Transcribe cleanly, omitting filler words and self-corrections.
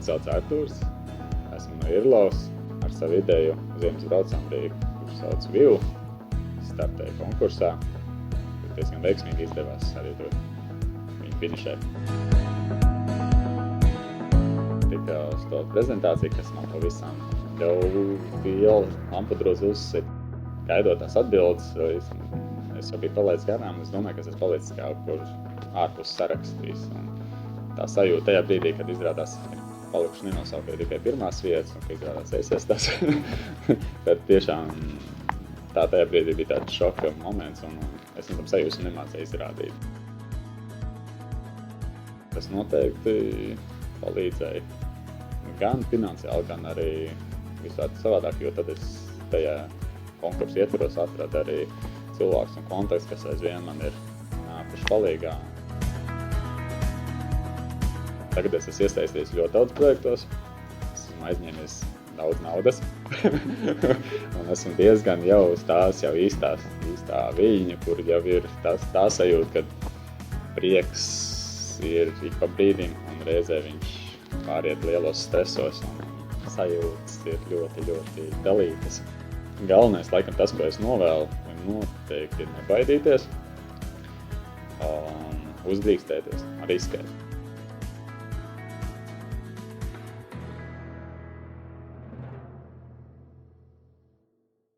Mani sauc Artūrs, esmu no Irlavas ar savu ideju ziemas braucamrīku, kurš sauc Viu. Startēju konkursā, kur diezgan veiksmīgi izdevās arī tur viņu finišēt. Tika stāv prezentācija, kas man pavisam jau lampadrozi uzsit. Gaidot tās atbildes, es jau biju palaidis garām, es domāju, ka es palicis kaut kur ārpus sarakstīs. Tā sajūta tajā brīdī, kad izrādās palikuši nenosaukti tikai pirmās vietas, un ka izrādās es tās. Bet tiešām tā tajā brīdī bija tāds šoka moments, un es tam sajūtu nemācēju izrādīt. Tas noteikti palīdzēja gan finansiāli, gan arī visādi savādāk, jo tad es tajā konkursu ietvaros atradu arī cilvēks un kontakts, kas aizvien man ir nākuši palīgā. Tagad es esmu iesaistījies ļoti daudz projektos, esmu aizņēmies daudz naudas un esmu diezgan jau uz tās īstā viļņa, kur jau ir tā sajūta, ka prieks ir ik pa brīdim un reizē viņš pāriet lielos stresos un sajūtas ir ļoti, ļoti dalītas. Galvenais, laikam, tas, ko es novēlu, noteikti ir nebaidīties, uzdrīkstēties, riskēt.